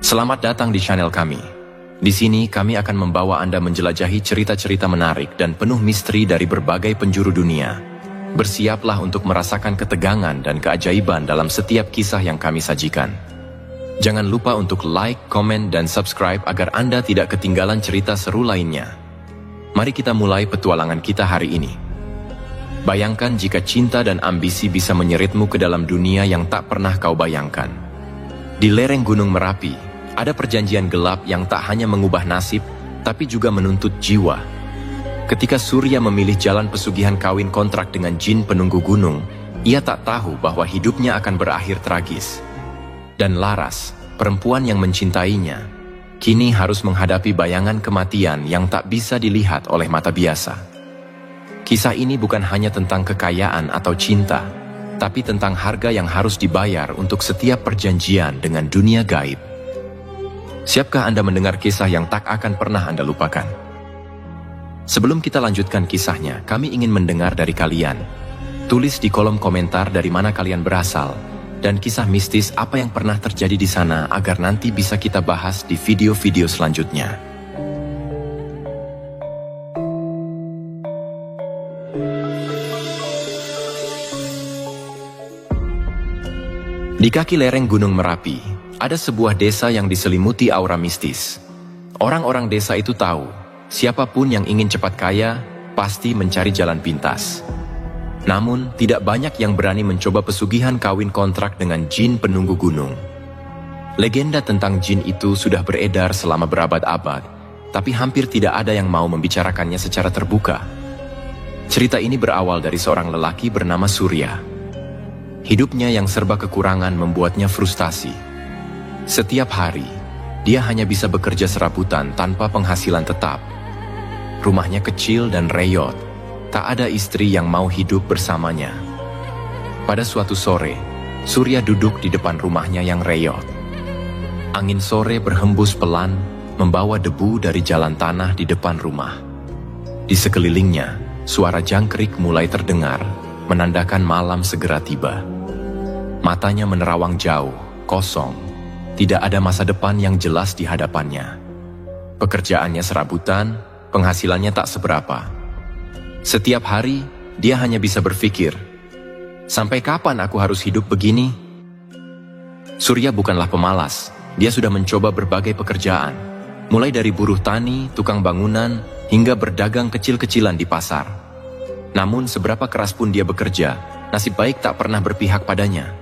Selamat datang di channel kami. Di sini kami akan membawa Anda menjelajahi cerita-cerita menarik dan penuh misteri dari berbagai penjuru dunia. Bersiaplah untuk merasakan ketegangan dan keajaiban dalam setiap kisah yang kami sajikan. Jangan lupa untuk like, komen, dan subscribe agar Anda tidak ketinggalan cerita seru lainnya. Mari kita mulai petualangan kita hari ini. Bayangkan jika cinta dan ambisi bisa menyeritmu ke dalam dunia yang tak pernah kau bayangkan. Di lereng Gunung Merapi, ada perjanjian gelap yang tak hanya mengubah nasib, tapi juga menuntut jiwa. Ketika Surya memilih jalan pesugihan kawin kontrak dengan jin penunggu gunung, ia tak tahu bahwa hidupnya akan berakhir tragis. Dan Laras, perempuan yang mencintainya, kini harus menghadapi bayangan kematian yang tak bisa dilihat oleh mata biasa. Kisah ini bukan hanya tentang kekayaan atau cinta, tapi tentang harga yang harus dibayar untuk setiap perjanjian dengan dunia gaib. Siapkah Anda mendengar kisah yang tak akan pernah Anda lupakan? Sebelum kita lanjutkan kisahnya, kami ingin mendengar dari kalian. Tulis di kolom komentar dari mana kalian berasal, dan kisah mistis apa yang pernah terjadi di sana agar nanti bisa kita bahas di video-video selanjutnya. Di kaki lereng Gunung Merapi, ada sebuah desa yang diselimuti aura mistis. Orang-orang desa itu tahu, siapapun yang ingin cepat kaya, pasti mencari jalan pintas. Namun, tidak banyak yang berani mencoba pesugihan kawin kontrak dengan jin penunggu gunung. Legenda tentang jin itu sudah beredar selama berabad-abad, tapi hampir tidak ada yang mau membicarakannya secara terbuka. Cerita ini berawal dari seorang lelaki bernama Surya. Hidupnya yang serba kekurangan membuatnya frustasi. Setiap hari, dia hanya bisa bekerja serabutan tanpa penghasilan tetap. Rumahnya kecil dan reyot, tak ada istri yang mau hidup bersamanya. Pada suatu sore, Surya duduk di depan rumahnya yang reyot. Angin sore berhembus pelan, membawa debu dari jalan tanah di depan rumah. Di sekelilingnya, suara jangkrik mulai terdengar, menandakan malam segera tiba. Matanya menerawang jauh, kosong. Tidak ada masa depan yang jelas di hadapannya. Pekerjaannya serabutan, penghasilannya tak seberapa. Setiap hari, dia hanya bisa berpikir, sampai kapan aku harus hidup begini? Surya bukanlah pemalas, dia sudah mencoba berbagai pekerjaan, mulai dari buruh tani, tukang bangunan, hingga berdagang kecil-kecilan di pasar. Namun seberapa keras pun dia bekerja, nasib baik tak pernah berpihak padanya.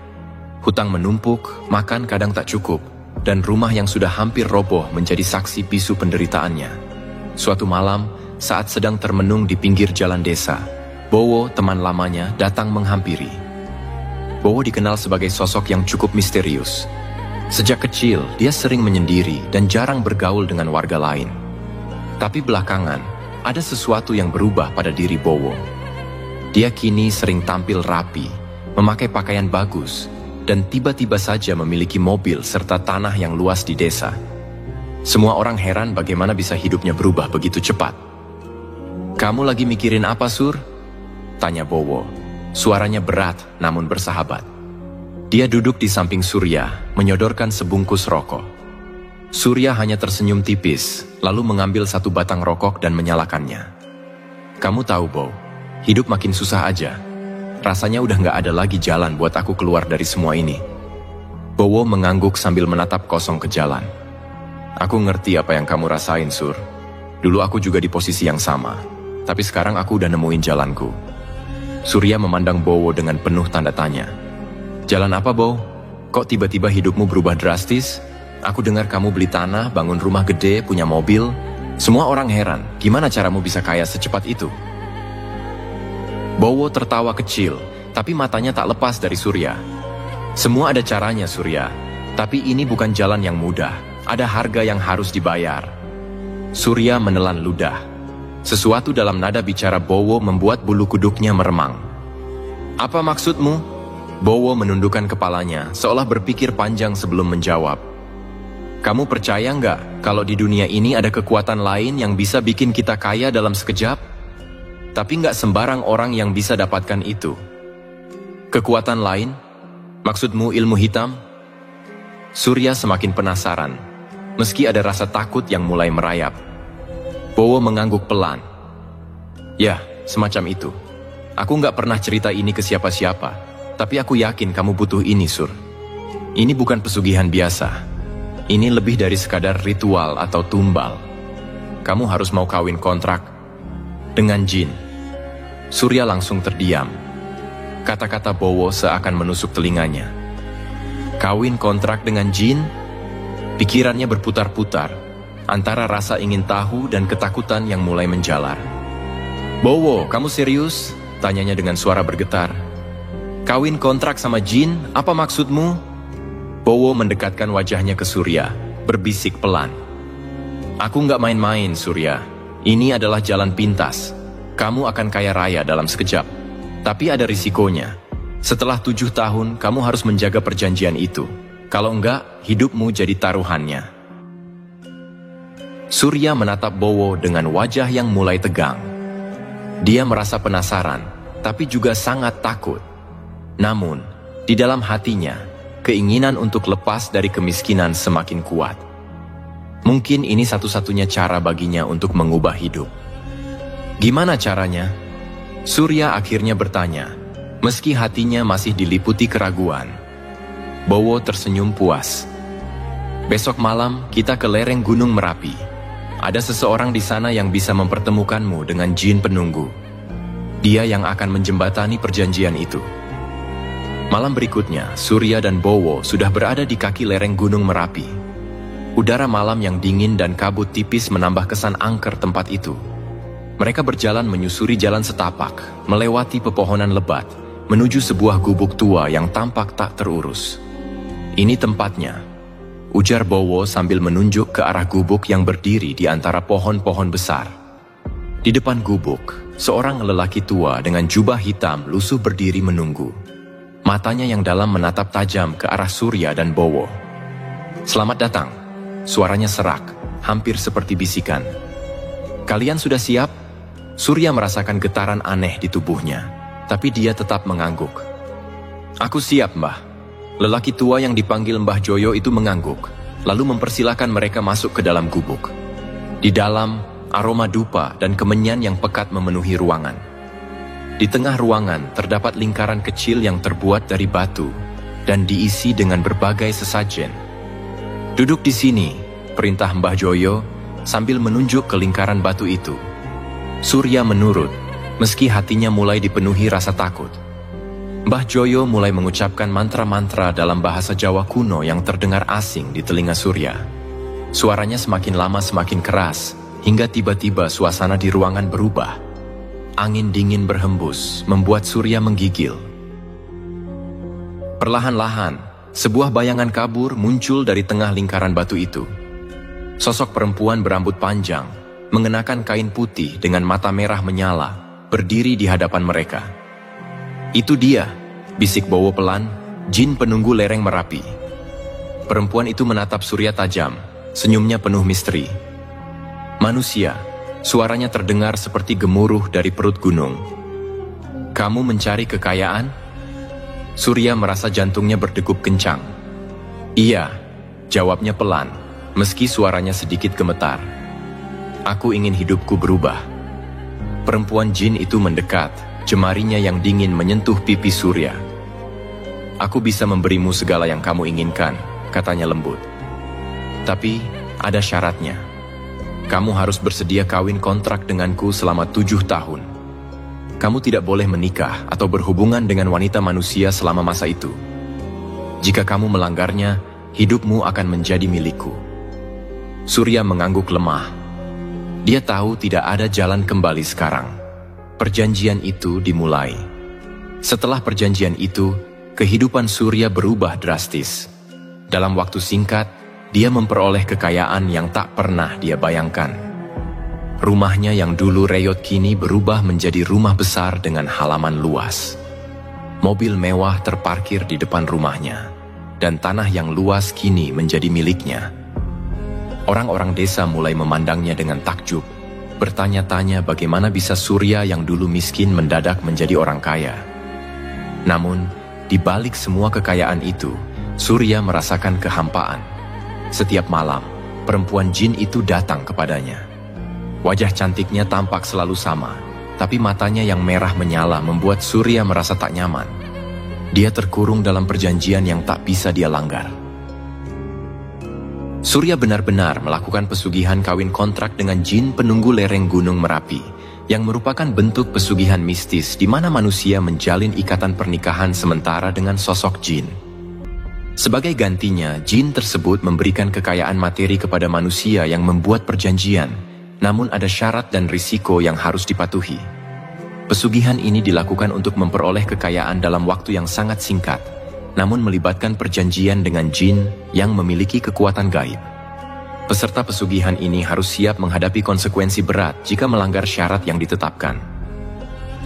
Hutang menumpuk, makan kadang tak cukup, dan rumah yang sudah hampir roboh menjadi saksi bisu penderitaannya. Suatu malam, saat sedang termenung di pinggir jalan desa, Bowo, teman lamanya, datang menghampiri. Bowo dikenal sebagai sosok yang cukup misterius. Sejak kecil, dia sering menyendiri dan jarang bergaul dengan warga lain. Tapi belakangan, ada sesuatu yang berubah pada diri Bowo. Dia kini sering tampil rapi, memakai pakaian bagus, dan tiba-tiba saja memiliki mobil serta tanah yang luas di desa. Semua orang heran bagaimana bisa hidupnya berubah begitu cepat. "Kamu lagi mikirin apa, Sur?" tanya Bowo. Suaranya berat namun bersahabat. Dia duduk di samping Surya, menyodorkan sebungkus rokok. Surya hanya tersenyum tipis, lalu mengambil satu batang rokok dan menyalakannya. "Kamu tahu, Bowo, hidup makin susah aja. Rasanya udah gak ada lagi jalan buat aku keluar dari semua ini." Bowo mengangguk sambil menatap kosong ke jalan. "Aku ngerti apa yang kamu rasain, Sur. Dulu aku juga di posisi yang sama, tapi sekarang aku udah nemuin jalanku." Surya memandang Bowo dengan penuh tanda tanya. "Jalan apa, Bowo? Kok tiba-tiba hidupmu berubah drastis? Aku dengar kamu beli tanah, bangun rumah gede, punya mobil. Semua orang heran, gimana caramu bisa kaya secepat itu?" Bowo tertawa kecil, tapi matanya tak lepas dari Surya. "Semua ada caranya, Surya. Tapi ini bukan jalan yang mudah. Ada harga yang harus dibayar." Surya menelan ludah. Sesuatu dalam nada bicara Bowo membuat bulu kuduknya meremang. "Apa maksudmu?" Bowo menundukkan kepalanya, seolah berpikir panjang sebelum menjawab. "Kamu percaya nggak kalau di dunia ini ada kekuatan lain yang bisa bikin kita kaya dalam sekejap? Tapi nggak sembarang orang yang bisa dapatkan itu." "Kekuatan lain? Maksudmu ilmu hitam?" Surya semakin penasaran. meski ada rasa takut yang mulai merayap. Bowo mengangguk pelan. Ya, semacam itu. Aku nggak pernah cerita ini ke siapa-siapa, tapi aku yakin kamu butuh ini, Sur. Ini bukan pesugihan biasa. Ini lebih dari sekadar ritual atau tumbal. Kamu harus mau kawin kontrak dengan jin. Surya langsung terdiam. Kata-kata Bowo seakan menusuk telinganya. Kawin kontrak dengan jin? Pikirannya berputar-putar, antara rasa ingin tahu dan ketakutan yang mulai menjalar. Bowo, kamu serius? Tanyanya dengan suara bergetar. Kawin kontrak sama jin, apa maksudmu? Bowo mendekatkan wajahnya ke Surya, berbisik pelan. Aku nggak main-main, Surya. Ini adalah jalan pintas. Kamu akan kaya raya dalam sekejap. Tapi ada risikonya. Setelah 7 tahun, kamu harus menjaga perjanjian itu. Kalau enggak, hidupmu jadi taruhannya. Surya menatap Bowo dengan wajah yang mulai tegang. Dia merasa penasaran, tapi juga sangat takut. Namun, di dalam hatinya, keinginan untuk lepas dari kemiskinan semakin kuat. Mungkin ini satu-satunya cara baginya untuk mengubah hidup. Gimana caranya? Surya akhirnya bertanya. Meski hatinya masih diliputi keraguan. Bowo tersenyum puas. Besok malam kita ke lereng Gunung Merapi. Ada seseorang di sana yang bisa mempertemukanmu dengan jin penunggu. Dia yang akan menjembatani perjanjian itu. Malam berikutnya, Surya dan Bowo sudah berada di kaki lereng Gunung Merapi. Udara malam yang dingin dan kabut tipis menambah kesan angker tempat itu. Mereka berjalan menyusuri jalan setapak, melewati pepohonan lebat, menuju sebuah gubuk tua yang tampak tak terurus. Ini tempatnya, ujar Bowo sambil menunjuk ke arah gubuk yang berdiri di antara pohon-pohon besar. Di depan gubuk, seorang lelaki tua dengan jubah hitam lusuh berdiri menunggu. Matanya yang dalam menatap tajam ke arah Surya dan Bowo. Selamat datang, suaranya serak, hampir seperti bisikan. Kalian sudah siap? Surya merasakan getaran aneh di tubuhnya. Tapi dia tetap mengangguk. Aku siap, Mbah. Lelaki tua yang dipanggil Mbah Joyo itu mengangguk, lalu mempersilahkan mereka masuk ke dalam gubuk. Di dalam, aroma dupa dan kemenyan yang pekat memenuhi ruangan. Di tengah ruangan terdapat lingkaran kecil yang terbuat dari batu dan diisi dengan berbagai sesajen. Duduk di sini, perintah Mbah Joyo sambil menunjuk ke lingkaran batu itu. Surya menurut. Meski hatinya mulai dipenuhi rasa takut. Mbah Joyo mulai mengucapkan mantra-mantra dalam bahasa Jawa kuno yang terdengar asing di telinga Surya. Suaranya semakin lama semakin keras, hingga tiba-tiba suasana di ruangan berubah. Angin dingin berhembus, membuat Surya menggigil. Perlahan-lahan, sebuah bayangan kabur muncul dari tengah lingkaran batu itu. Sosok perempuan berambut panjang, mengenakan kain putih dengan mata merah menyala, berdiri di hadapan mereka. Itu dia, bisik Bowo pelan, jin penunggu lereng Merapi. Perempuan itu menatap Surya tajam, senyumnya penuh misteri. Manusia, suaranya terdengar seperti gemuruh dari perut gunung. Kamu mencari kekayaan? Surya merasa jantungnya berdegup kencang. Iya, jawabnya pelan, meski suaranya sedikit gemetar. Aku ingin hidupku berubah. Perempuan jin itu mendekat, jemarinya yang dingin menyentuh pipi Surya. Aku bisa memberimu segala yang kamu inginkan, katanya lembut. Tapi ada syaratnya. Kamu harus bersedia kawin kontrak denganku selama 7 tahun. Kamu tidak boleh menikah atau berhubungan dengan wanita manusia selama masa itu. Jika kamu melanggarnya, hidupmu akan menjadi milikku. Surya mengangguk lemah. Dia tahu tidak ada jalan kembali sekarang. Perjanjian itu dimulai. Setelah perjanjian itu, kehidupan Surya berubah drastis. Dalam waktu singkat, dia memperoleh kekayaan yang tak pernah dia bayangkan. Rumahnya yang dulu reyot kini berubah menjadi rumah besar dengan halaman luas. Mobil mewah terparkir di depan rumahnya, dan tanah yang luas kini menjadi miliknya. Orang-orang desa mulai memandangnya dengan takjub, bertanya-tanya bagaimana bisa Surya yang dulu miskin mendadak menjadi orang kaya. Namun, di balik semua kekayaan itu, Surya merasakan kehampaan. Setiap malam, perempuan jin itu datang kepadanya. Wajah cantiknya tampak selalu sama, tapi matanya yang merah menyala membuat Surya merasa tak nyaman. Dia terkurung dalam perjanjian yang tak bisa dia langgar. Surya benar-benar melakukan pesugihan kawin kontrak dengan jin penunggu lereng Gunung Merapi, yang merupakan bentuk pesugihan mistis di mana manusia menjalin ikatan pernikahan sementara dengan sosok jin. Sebagai gantinya, jin tersebut memberikan kekayaan materi kepada manusia yang membuat perjanjian, namun ada syarat dan risiko yang harus dipatuhi. Pesugihan ini dilakukan untuk memperoleh kekayaan dalam waktu yang sangat singkat, namun melibatkan perjanjian dengan jin yang memiliki kekuatan gaib. Peserta pesugihan ini harus siap menghadapi konsekuensi berat jika melanggar syarat yang ditetapkan.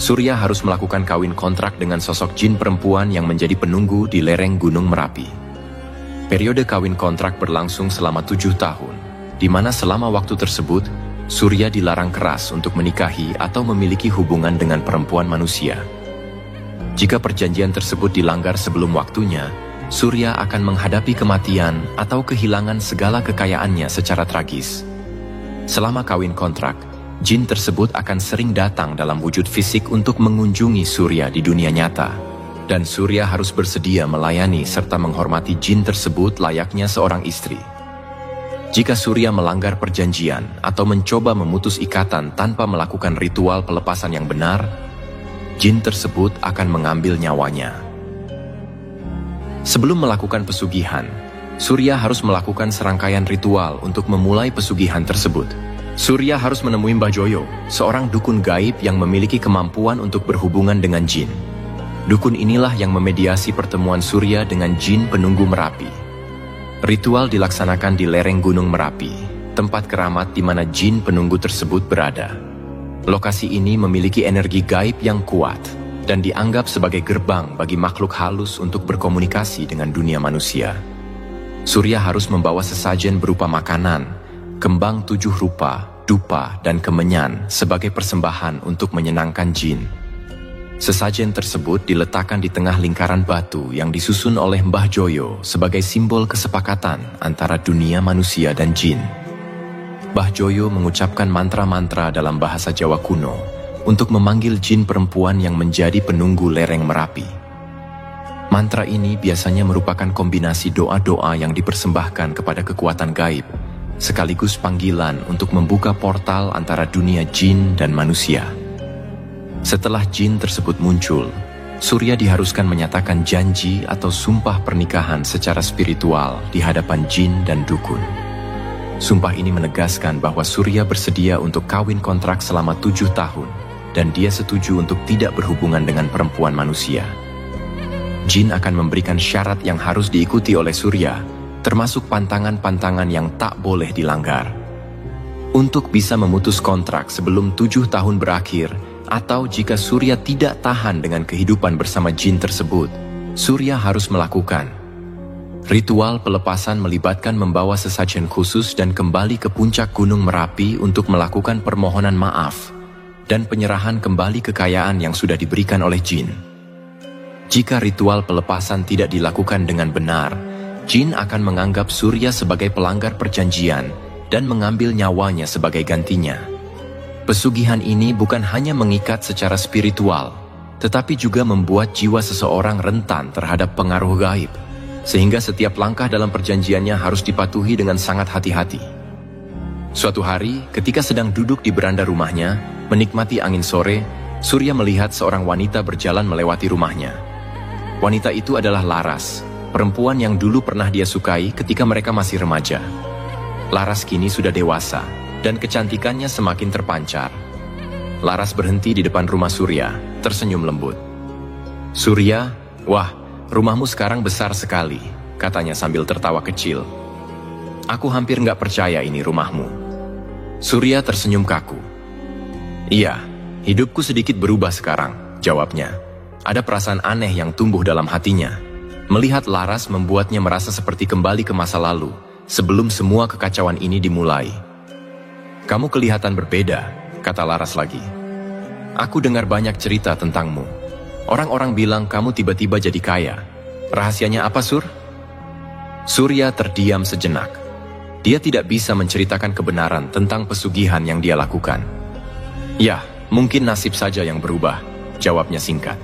Surya harus melakukan kawin kontrak dengan sosok jin perempuan yang menjadi penunggu di lereng Gunung Merapi. Periode kawin kontrak berlangsung selama 7 tahun, di mana selama waktu tersebut, Surya dilarang keras untuk menikahi atau memiliki hubungan dengan perempuan manusia. Jika perjanjian tersebut dilanggar sebelum waktunya, Surya akan menghadapi kematian atau kehilangan segala kekayaannya secara tragis. Selama kawin kontrak, jin tersebut akan sering datang dalam wujud fisik untuk mengunjungi Surya di dunia nyata, dan Surya harus bersedia melayani serta menghormati jin tersebut layaknya seorang istri. Jika Surya melanggar perjanjian atau mencoba memutus ikatan tanpa melakukan ritual pelepasan yang benar, jin tersebut akan mengambil nyawanya. Sebelum melakukan pesugihan, Surya harus melakukan serangkaian ritual untuk memulai pesugihan tersebut. Surya harus menemui Mbah Joyo, seorang dukun gaib yang memiliki kemampuan untuk berhubungan dengan jin. Dukun inilah yang memediasi pertemuan Surya dengan jin penunggu Merapi. Ritual dilaksanakan di lereng Gunung Merapi, tempat keramat di mana jin penunggu tersebut berada. Lokasi ini memiliki energi gaib yang kuat dan dianggap sebagai gerbang bagi makhluk halus untuk berkomunikasi dengan dunia manusia. Surya harus membawa sesajen berupa makanan, kembang 7 rupa, dupa, dan kemenyan sebagai persembahan untuk menyenangkan jin. Sesajen tersebut diletakkan di tengah lingkaran batu yang disusun oleh Mbah Joyo sebagai simbol kesepakatan antara dunia manusia dan jin. Mbah Joyo mengucapkan mantra-mantra dalam bahasa Jawa kuno untuk memanggil jin perempuan yang menjadi penunggu lereng Merapi. Mantra ini biasanya merupakan kombinasi doa-doa yang dipersembahkan kepada kekuatan gaib, sekaligus panggilan untuk membuka portal antara dunia jin dan manusia. Setelah jin tersebut muncul, Surya diharuskan menyatakan janji atau sumpah pernikahan secara spiritual di hadapan jin dan dukun. Sumpah ini menegaskan bahwa Surya bersedia untuk kawin kontrak selama 7 tahun, dan dia setuju untuk tidak berhubungan dengan perempuan manusia. Jin akan memberikan syarat yang harus diikuti oleh Surya, termasuk pantangan-pantangan yang tak boleh dilanggar. Untuk bisa memutus kontrak sebelum 7 tahun berakhir, atau jika Surya tidak tahan dengan kehidupan bersama jin tersebut, Surya harus melakukan ritual pelepasan melibatkan membawa sesajen khusus dan kembali ke puncak Gunung Merapi untuk melakukan permohonan maaf dan penyerahan kembali kekayaan yang sudah diberikan oleh jin. Jika ritual pelepasan tidak dilakukan dengan benar, jin akan menganggap Surya sebagai pelanggar perjanjian dan mengambil nyawanya sebagai gantinya. Pesugihan ini bukan hanya mengikat secara spiritual, tetapi juga membuat jiwa seseorang rentan terhadap pengaruh gaib, sehingga setiap langkah dalam perjanjiannya harus dipatuhi dengan sangat hati-hati. Suatu hari, ketika sedang duduk di beranda rumahnya, menikmati angin sore, Surya melihat seorang wanita berjalan melewati rumahnya. Wanita itu adalah Laras, perempuan yang dulu pernah dia sukai ketika mereka masih remaja. Laras kini sudah dewasa, dan kecantikannya semakin terpancar. Laras berhenti di depan rumah Surya, tersenyum lembut. "Surya, wah, rumahmu sekarang besar sekali," katanya sambil tertawa kecil. "Aku hampir nggak percaya ini rumahmu." Surya tersenyum kaku. "Iya, hidupku sedikit berubah sekarang," jawabnya. Ada perasaan aneh yang tumbuh dalam hatinya. Melihat Laras membuatnya merasa seperti kembali ke masa lalu, sebelum semua kekacauan ini dimulai. "Kamu kelihatan berbeda," kata Laras lagi. "Aku dengar banyak cerita tentangmu. Orang-orang bilang kamu tiba-tiba jadi kaya. Rahasianya apa, Sur?" Surya terdiam sejenak. Dia tidak bisa menceritakan kebenaran tentang pesugihan yang dia lakukan. Ya, mungkin nasib saja yang berubah, jawabnya singkat.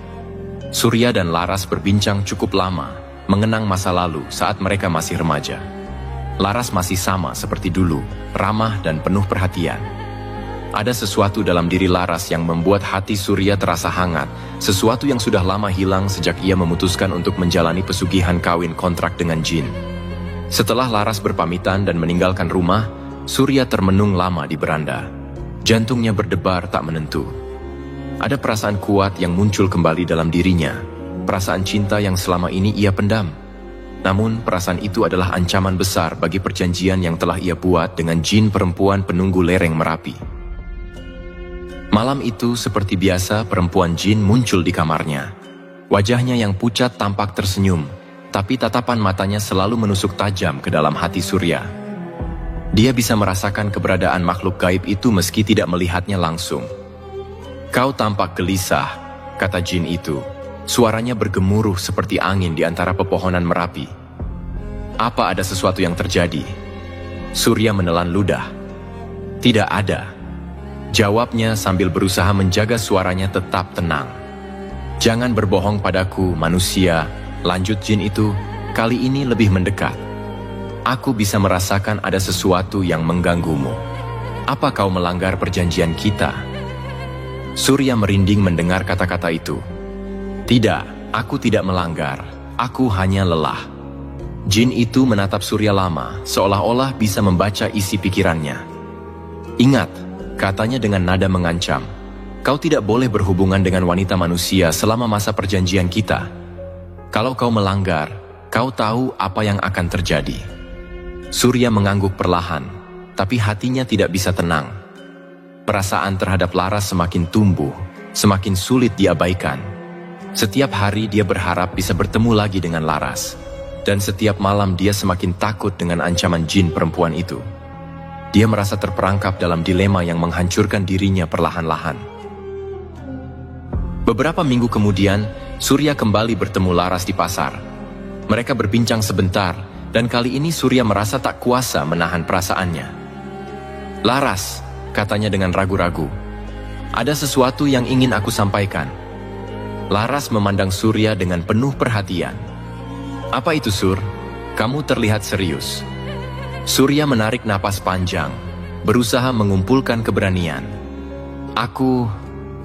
Surya dan Laras berbincang cukup lama, mengenang masa lalu saat mereka masih remaja. Laras masih sama seperti dulu, ramah dan penuh perhatian. Ada sesuatu dalam diri Laras yang membuat hati Surya terasa hangat, sesuatu yang sudah lama hilang sejak ia memutuskan untuk menjalani pesugihan kawin kontrak dengan jin. Setelah Laras berpamitan dan meninggalkan rumah, Surya termenung lama di beranda. Jantungnya berdebar tak menentu. Ada perasaan kuat yang muncul kembali dalam dirinya, perasaan cinta yang selama ini ia pendam. Namun, perasaan itu adalah ancaman besar bagi perjanjian yang telah ia buat dengan jin perempuan penunggu lereng Merapi. Malam itu, seperti biasa, perempuan jin muncul di kamarnya. Wajahnya yang pucat tampak tersenyum, tapi tatapan matanya selalu menusuk tajam ke dalam hati Surya. Dia bisa merasakan keberadaan makhluk gaib itu meski tidak melihatnya langsung. "Kau tampak gelisah," kata jin itu. Suaranya bergemuruh seperti angin di antara pepohonan Merapi. "Apa ada sesuatu yang terjadi?" Surya menelan ludah. "Tidak ada," jawabnya sambil berusaha menjaga suaranya tetap tenang. "Jangan berbohong padaku, manusia," lanjut jin itu, kali ini lebih mendekat. "Aku bisa merasakan ada sesuatu yang mengganggumu. Apa kau melanggar perjanjian kita?" Surya merinding mendengar kata-kata itu. "Tidak, aku tidak melanggar. Aku hanya lelah." Jin itu menatap Surya lama, seolah-olah bisa membaca isi pikirannya. "Ingat," katanya dengan nada mengancam, "kau tidak boleh berhubungan dengan wanita manusia selama masa perjanjian kita. Kalau kau melanggar, kau tahu apa yang akan terjadi." Surya mengangguk perlahan, tapi hatinya tidak bisa tenang. Perasaan terhadap Laras semakin tumbuh, semakin sulit diabaikan. Setiap hari dia berharap bisa bertemu lagi dengan Laras, dan setiap malam dia semakin takut dengan ancaman jin perempuan itu. Dia merasa terperangkap dalam dilema yang menghancurkan dirinya perlahan-lahan. Beberapa minggu kemudian, Surya kembali bertemu Laras di pasar. Mereka berbincang sebentar, dan kali ini Surya merasa tak kuasa menahan perasaannya. "Laras," katanya dengan ragu-ragu, "ada sesuatu yang ingin aku sampaikan." Laras memandang Surya dengan penuh perhatian. "Apa itu, Sur? Kamu terlihat serius." Surya menarik napas panjang, berusaha mengumpulkan keberanian.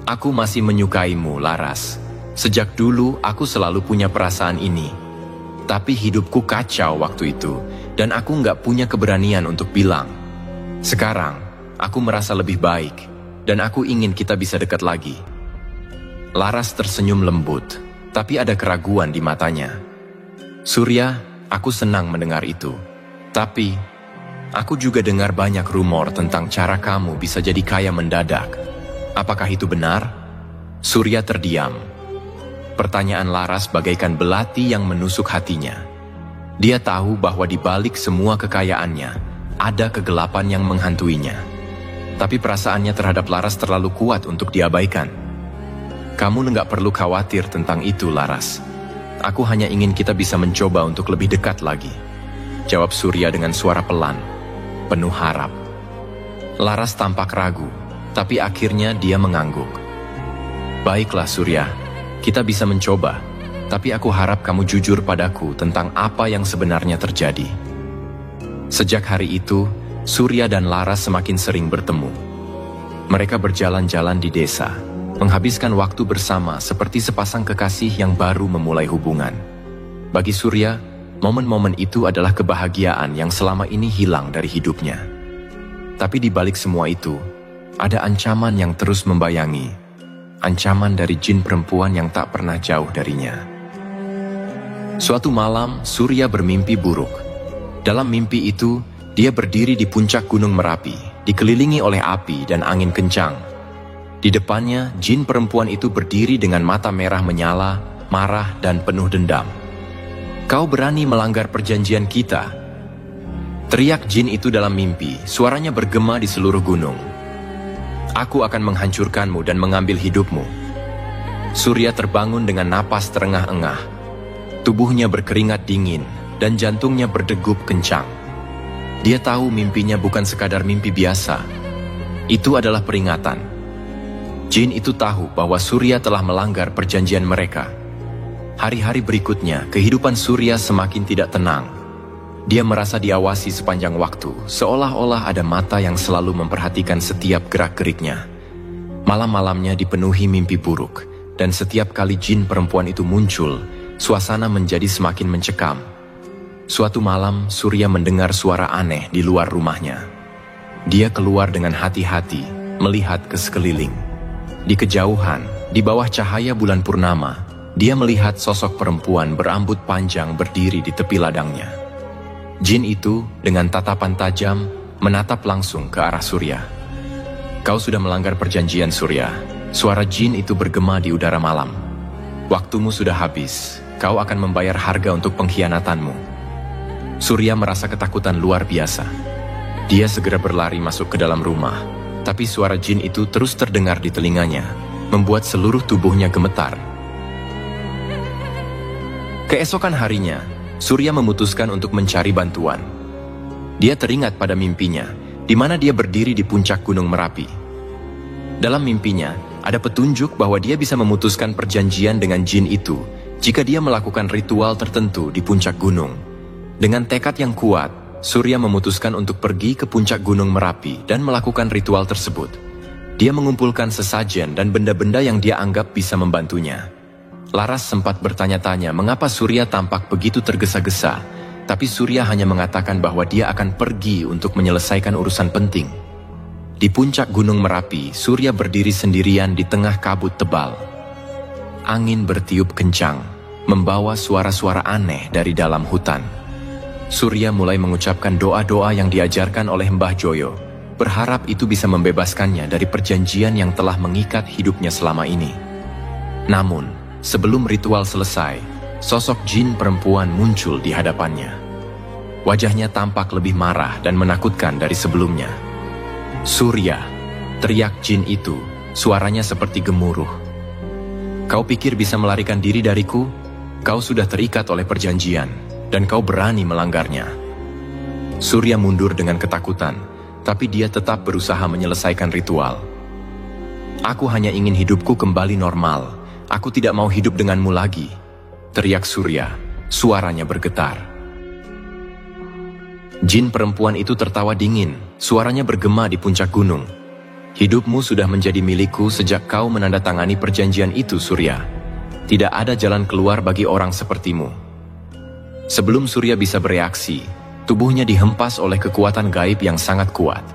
Aku masih menyukaimu, Laras. Sejak dulu aku selalu punya perasaan ini. Tapi hidupku kacau waktu itu, dan aku nggak punya keberanian untuk bilang. Sekarang, aku merasa lebih baik, dan aku ingin kita bisa dekat lagi." Laras tersenyum lembut, tapi ada keraguan di matanya. "Surya, aku senang mendengar itu. Tapi, aku juga dengar banyak rumor tentang cara kamu bisa jadi kaya mendadak. Apakah itu benar?" Surya terdiam. Pertanyaan Laras bagaikan belati yang menusuk hatinya. Dia tahu bahwa di balik semua kekayaannya, ada kegelapan yang menghantuinya. Tapi perasaannya terhadap Laras terlalu kuat untuk diabaikan. "Kamu nggak perlu khawatir tentang itu, Laras. Aku hanya ingin kita bisa mencoba untuk lebih dekat lagi," jawab Surya dengan suara pelan, penuh harap. Laras tampak ragu, tapi akhirnya dia mengangguk. "Baiklah, Surya. Kita bisa mencoba, tapi aku harap kamu jujur padaku tentang apa yang sebenarnya terjadi." Sejak hari itu, Surya dan Laras semakin sering bertemu. Mereka berjalan-jalan di desa, menghabiskan waktu bersama seperti sepasang kekasih yang baru memulai hubungan. Bagi Surya, momen-momen itu adalah kebahagiaan yang selama ini hilang dari hidupnya. Tapi di balik semua itu, ada ancaman yang terus membayangi. Ancaman dari jin perempuan yang tak pernah jauh darinya. Suatu malam, Surya bermimpi buruk. Dalam mimpi itu, dia berdiri di puncak Gunung Merapi, dikelilingi oleh api dan angin kencang. Di depannya, jin perempuan itu berdiri dengan mata merah menyala, marah dan penuh dendam. "Kau berani melanggar perjanjian kita?" teriak jin itu dalam mimpi, suaranya bergema di seluruh gunung. "Aku akan menghancurkanmu dan mengambil hidupmu." Surya terbangun dengan napas terengah-engah. Tubuhnya berkeringat dingin dan jantungnya berdegup kencang. Dia tahu mimpinya bukan sekadar mimpi biasa. Itu adalah peringatan. Jin itu tahu bahwa Surya telah melanggar perjanjian mereka. Hari-hari berikutnya, kehidupan Surya semakin tidak tenang. Dia merasa diawasi sepanjang waktu, seolah-olah ada mata yang selalu memperhatikan setiap gerak-geriknya. Malam-malamnya dipenuhi mimpi buruk, dan setiap kali jin perempuan itu muncul, suasana menjadi semakin mencekam. Suatu malam, Surya mendengar suara aneh di luar rumahnya. Dia keluar dengan hati-hati, melihat ke sekeliling. Di kejauhan, di bawah cahaya bulan purnama, dia melihat sosok perempuan berambut panjang berdiri di tepi ladangnya. Jin itu, dengan tatapan tajam, menatap langsung ke arah Surya. "Kau sudah melanggar perjanjian, Surya." Suara jin itu bergema di udara malam. "Waktumu sudah habis. Kau akan membayar harga untuk pengkhianatanmu." Surya merasa ketakutan luar biasa. Dia segera berlari masuk ke dalam rumah, tapi suara jin itu terus terdengar di telinganya, membuat seluruh tubuhnya gemetar. Keesokan harinya, Surya memutuskan untuk mencari bantuan. Dia teringat pada mimpinya, di mana dia berdiri di puncak Gunung Merapi. Dalam mimpinya, ada petunjuk bahwa dia bisa memutuskan perjanjian dengan jin itu jika dia melakukan ritual tertentu di puncak gunung. Dengan tekad yang kuat, Surya memutuskan untuk pergi ke puncak Gunung Merapi dan melakukan ritual tersebut. Dia mengumpulkan sesajen dan benda-benda yang dia anggap bisa membantunya. Laras sempat bertanya-tanya mengapa Surya tampak begitu tergesa-gesa, tapi Surya hanya mengatakan bahwa dia akan pergi untuk menyelesaikan urusan penting. Di puncak Gunung Merapi, Surya berdiri sendirian di tengah kabut tebal. Angin bertiup kencang, membawa suara-suara aneh dari dalam hutan. Surya mulai mengucapkan doa-doa yang diajarkan oleh Mbah Joyo, berharap itu bisa membebaskannya dari perjanjian yang telah mengikat hidupnya selama ini. Namun, sebelum ritual selesai, sosok jin perempuan muncul di hadapannya. Wajahnya tampak lebih marah dan menakutkan dari sebelumnya. "Surya!" teriak jin itu, suaranya seperti gemuruh. "Kau pikir bisa melarikan diri dariku? Kau sudah terikat oleh perjanjian, dan kau berani melanggarnya." Surya mundur dengan ketakutan, tapi dia tetap berusaha menyelesaikan ritual. "Aku hanya ingin hidupku kembali normal. Aku tidak mau hidup denganmu lagi," teriak Surya, suaranya bergetar. Jin perempuan itu tertawa dingin, suaranya bergema di puncak gunung. "Hidupmu sudah menjadi milikku sejak kau menandatangani perjanjian itu, Surya. Tidak ada jalan keluar bagi orang sepertimu." Sebelum Surya bisa bereaksi, tubuhnya dihempas oleh kekuatan gaib yang sangat kuat.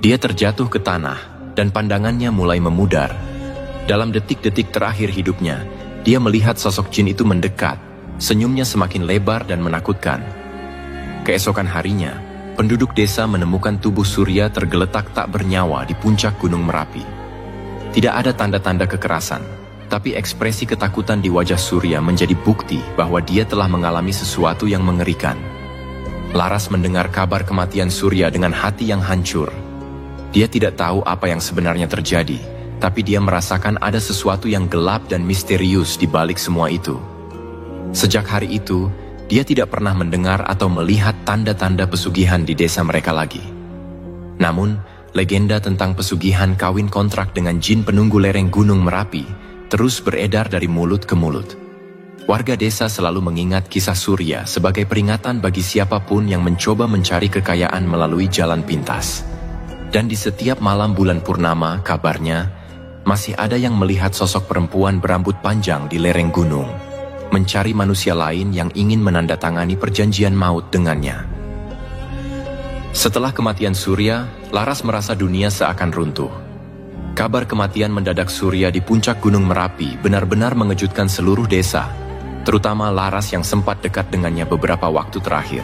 Dia terjatuh ke tanah, dan pandangannya mulai memudar. Dalam detik-detik terakhir hidupnya, dia melihat sosok jin itu mendekat, senyumnya semakin lebar dan menakutkan. Keesokan harinya, penduduk desa menemukan tubuh Surya tergeletak tak bernyawa di puncak Gunung Merapi. Tidak ada tanda-tanda kekerasan, tapi ekspresi ketakutan di wajah Surya menjadi bukti bahwa dia telah mengalami sesuatu yang mengerikan. Laras mendengar kabar kematian Surya dengan hati yang hancur. Dia tidak tahu apa yang sebenarnya terjadi, tapi dia merasakan ada sesuatu yang gelap dan misterius di balik semua itu. Sejak hari itu, dia tidak pernah mendengar atau melihat tanda-tanda pesugihan di desa mereka lagi. Namun, legenda tentang pesugihan kawin kontrak dengan jin penunggu lereng Gunung Merapi terus beredar dari mulut ke mulut. Warga desa selalu mengingat kisah Surya sebagai peringatan bagi siapapun yang mencoba mencari kekayaan melalui jalan pintas. Dan di setiap malam bulan purnama, kabarnya, masih ada yang melihat sosok perempuan berambut panjang di lereng gunung, mencari manusia lain yang ingin menandatangani perjanjian maut dengannya. Setelah kematian Surya, Laras merasa dunia seakan runtuh. Kabar kematian mendadak Surya di puncak Gunung Merapi benar-benar mengejutkan seluruh desa, terutama Laras yang sempat dekat dengannya beberapa waktu terakhir.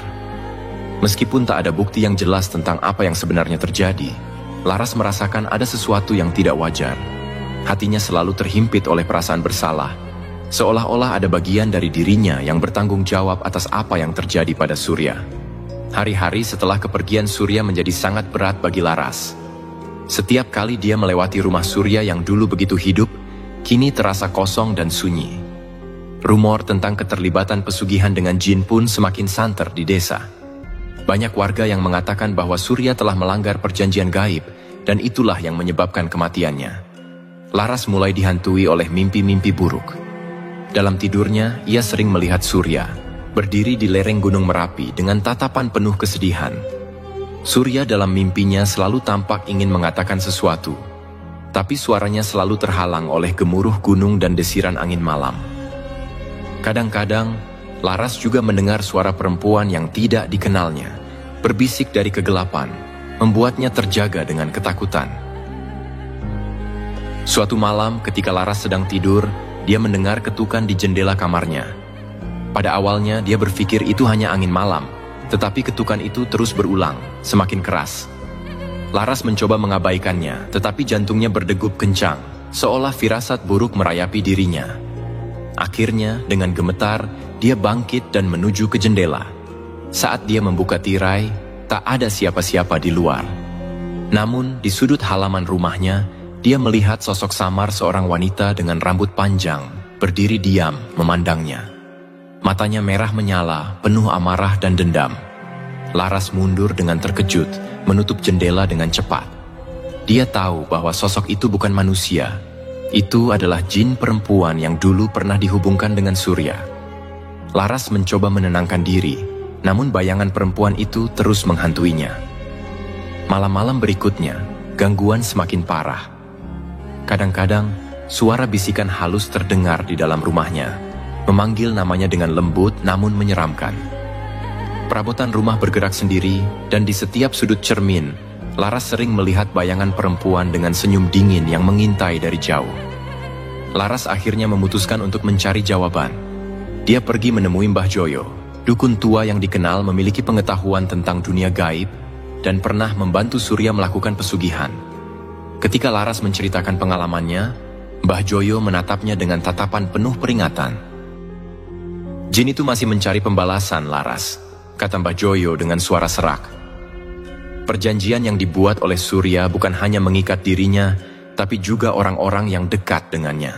Meskipun tak ada bukti yang jelas tentang apa yang sebenarnya terjadi, Laras merasakan ada sesuatu yang tidak wajar. Hatinya selalu terhimpit oleh perasaan bersalah, seolah-olah ada bagian dari dirinya yang bertanggung jawab atas apa yang terjadi pada Surya. Hari-hari setelah kepergian Surya menjadi sangat berat bagi Laras. Setiap kali dia melewati rumah Surya yang dulu begitu hidup, kini terasa kosong dan sunyi. Rumor tentang keterlibatan pesugihan dengan jin pun semakin santer di desa. Banyak warga yang mengatakan bahwa Surya telah melanggar perjanjian gaib dan itulah yang menyebabkan kematiannya. Laras mulai dihantui oleh mimpi-mimpi buruk. Dalam tidurnya, ia sering melihat Surya berdiri di lereng Gunung Merapi dengan tatapan penuh kesedihan. Surya dalam mimpinya selalu tampak ingin mengatakan sesuatu, tapi suaranya selalu terhalang oleh gemuruh gunung dan desiran angin malam. Kadang-kadang, Laras juga mendengar suara perempuan yang tidak dikenalnya, berbisik dari kegelapan, membuatnya terjaga dengan ketakutan. Suatu malam ketika Laras sedang tidur, dia mendengar ketukan di jendela kamarnya. Pada awalnya dia berpikir itu hanya angin malam, tetapi ketukan itu terus berulang, semakin keras. Laras mencoba mengabaikannya, tetapi jantungnya berdegup kencang, seolah firasat buruk merayapi dirinya. Akhirnya, dengan gemetar, dia bangkit dan menuju ke jendela. Saat dia membuka tirai, tak ada siapa-siapa di luar. Namun, di sudut halaman rumahnya, dia melihat sosok samar seorang wanita dengan rambut panjang, berdiri diam memandangnya. Matanya merah menyala, penuh amarah dan dendam. Laras mundur dengan terkejut, menutup jendela dengan cepat. Dia tahu bahwa sosok itu bukan manusia. Itu adalah jin perempuan yang dulu pernah dihubungkan dengan Surya. Laras mencoba menenangkan diri, namun bayangan perempuan itu terus menghantuinya. Malam-malam berikutnya, gangguan semakin parah. Kadang-kadang, suara bisikan halus terdengar di dalam rumahnya, memanggil namanya dengan lembut namun menyeramkan. Perabotan rumah bergerak sendiri, dan di setiap sudut cermin, Laras sering melihat bayangan perempuan dengan senyum dingin yang mengintai dari jauh. Laras akhirnya memutuskan untuk mencari jawaban. Dia pergi menemui Mbah Joyo, dukun tua yang dikenal memiliki pengetahuan tentang dunia gaib dan pernah membantu Surya melakukan pesugihan. Ketika Laras menceritakan pengalamannya, Mbah Joyo menatapnya dengan tatapan penuh peringatan. "Jin itu masih mencari pembalasan, Laras," kata Mbah Joyo dengan suara serak. "Perjanjian yang dibuat oleh Surya bukan hanya mengikat dirinya, tapi juga orang-orang yang dekat dengannya.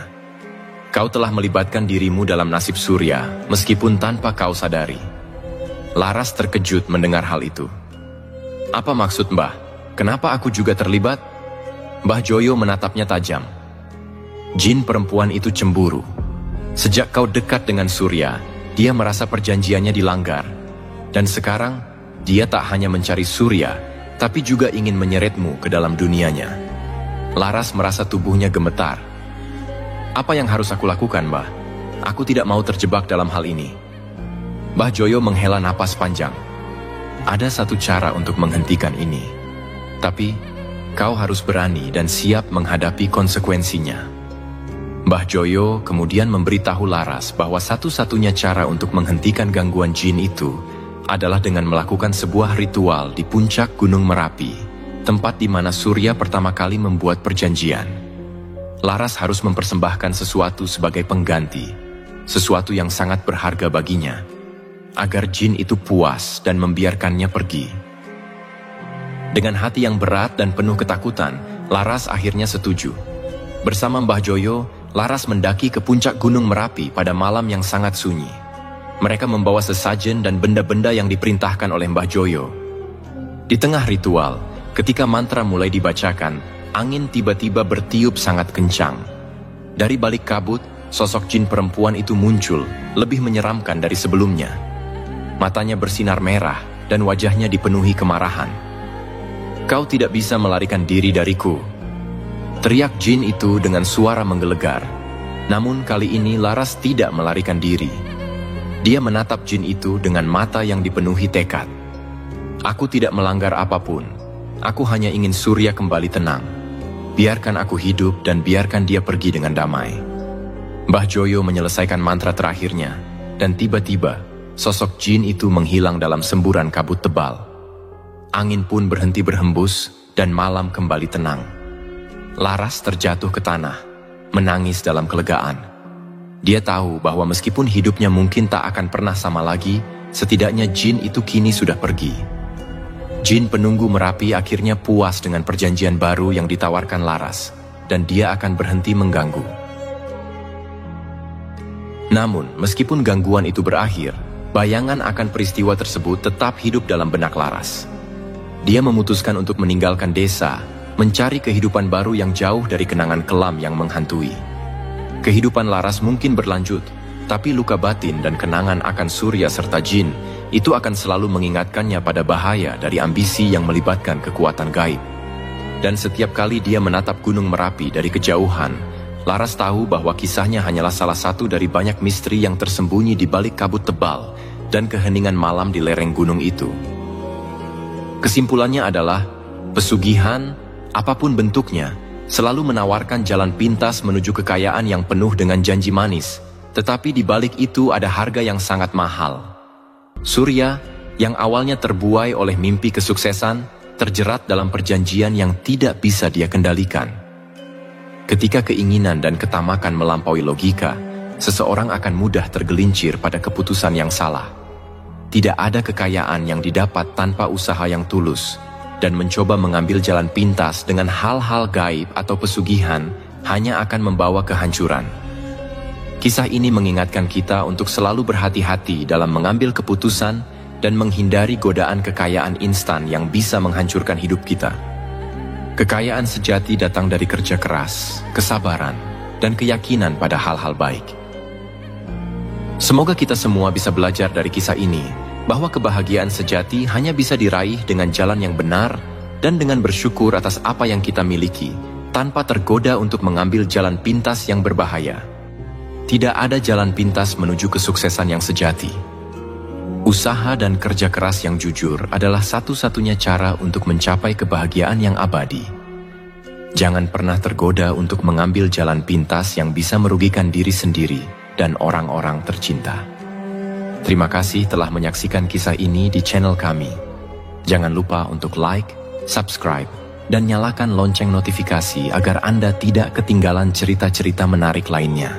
Kau telah melibatkan dirimu dalam nasib Surya, meskipun tanpa kau sadari." Laras terkejut mendengar hal itu. "Apa maksud Mbah? Kenapa aku juga terlibat?" Mbah Joyo menatapnya tajam. "Jin perempuan itu cemburu. Sejak kau dekat dengan Surya, dia merasa perjanjiannya dilanggar. Dan sekarang, dia tak hanya mencari Surya, tapi juga ingin menyeretmu ke dalam dunianya." Laras merasa tubuhnya gemetar. "Apa yang harus aku lakukan, Mbah? Aku tidak mau terjebak dalam hal ini." Mbah Joyo menghela napas panjang. "Ada satu cara untuk menghentikan ini. Tapi, kau harus berani dan siap menghadapi konsekuensinya." Mbah Joyo kemudian memberitahu Laras bahwa satu-satunya cara untuk menghentikan gangguan jin itu adalah dengan melakukan sebuah ritual di puncak Gunung Merapi, tempat di mana Surya pertama kali membuat perjanjian. Laras harus mempersembahkan sesuatu sebagai pengganti, sesuatu yang sangat berharga baginya, agar jin itu puas dan membiarkannya pergi. Dengan hati yang berat dan penuh ketakutan, Laras akhirnya setuju. Bersama Mbah Joyo, Laras mendaki ke puncak Gunung Merapi pada malam yang sangat sunyi. Mereka membawa sesajen dan benda-benda yang diperintahkan oleh Mbah Joyo. Di tengah ritual, ketika mantra mulai dibacakan, angin tiba-tiba bertiup sangat kencang. Dari balik kabut, sosok jin perempuan itu muncul, lebih menyeramkan dari sebelumnya. Matanya bersinar merah dan wajahnya dipenuhi kemarahan. "Kau tidak bisa melarikan diri dariku," teriak jin itu dengan suara menggelegar. Namun kali ini Laras tidak melarikan diri. Dia menatap jin itu dengan mata yang dipenuhi tekad. "Aku tidak melanggar apapun. Aku hanya ingin Surya kembali tenang. Biarkan aku hidup dan biarkan dia pergi dengan damai." Mbah Joyo menyelesaikan mantra terakhirnya, dan tiba-tiba sosok jin itu menghilang dalam semburan kabut tebal. Angin pun berhenti berhembus dan malam kembali tenang. Laras terjatuh ke tanah, menangis dalam kelegaan. Dia tahu bahwa meskipun hidupnya mungkin tak akan pernah sama lagi, setidaknya jin itu kini sudah pergi. Jin penunggu Merapi akhirnya puas dengan perjanjian baru yang ditawarkan Laras, dan dia akan berhenti mengganggu. Namun, meskipun gangguan itu berakhir, bayangan akan peristiwa tersebut tetap hidup dalam benak Laras. Dia memutuskan untuk meninggalkan desa, mencari kehidupan baru yang jauh dari kenangan kelam yang menghantui. Kehidupan Laras mungkin berlanjut, tapi luka batin dan kenangan akan Surya serta jin itu akan selalu mengingatkannya pada bahaya dari ambisi yang melibatkan kekuatan gaib. Dan setiap kali dia menatap Gunung Merapi dari kejauhan, Laras tahu bahwa kisahnya hanyalah salah satu dari banyak misteri yang tersembunyi di balik kabut tebal dan keheningan malam di lereng gunung itu. Kesimpulannya adalah, pesugihan, apapun bentuknya, selalu menawarkan jalan pintas menuju kekayaan yang penuh dengan janji manis, tetapi di balik itu ada harga yang sangat mahal. Surya, yang awalnya terbuai oleh mimpi kesuksesan, terjerat dalam perjanjian yang tidak bisa dia kendalikan. Ketika keinginan dan ketamakan melampaui logika, seseorang akan mudah tergelincir pada keputusan yang salah. Tidak ada kekayaan yang didapat tanpa usaha yang tulus, dan mencoba mengambil jalan pintas dengan hal-hal gaib atau pesugihan hanya akan membawa kehancuran. Kisah ini mengingatkan kita untuk selalu berhati-hati dalam mengambil keputusan dan menghindari godaan kekayaan instan yang bisa menghancurkan hidup kita. Kekayaan sejati datang dari kerja keras, kesabaran, dan keyakinan pada hal-hal baik. Semoga kita semua bisa belajar dari kisah ini, bahwa kebahagiaan sejati hanya bisa diraih dengan jalan yang benar dan dengan bersyukur atas apa yang kita miliki, tanpa tergoda untuk mengambil jalan pintas yang berbahaya. Tidak ada jalan pintas menuju kesuksesan yang sejati. Usaha dan kerja keras yang jujur adalah satu-satunya cara untuk mencapai kebahagiaan yang abadi. Jangan pernah tergoda untuk mengambil jalan pintas yang bisa merugikan diri sendiri dan orang-orang tercinta. Terima kasih telah menyaksikan kisah ini di channel kami. Jangan lupa untuk like, subscribe, dan nyalakan lonceng notifikasi agar Anda tidak ketinggalan cerita-cerita menarik lainnya.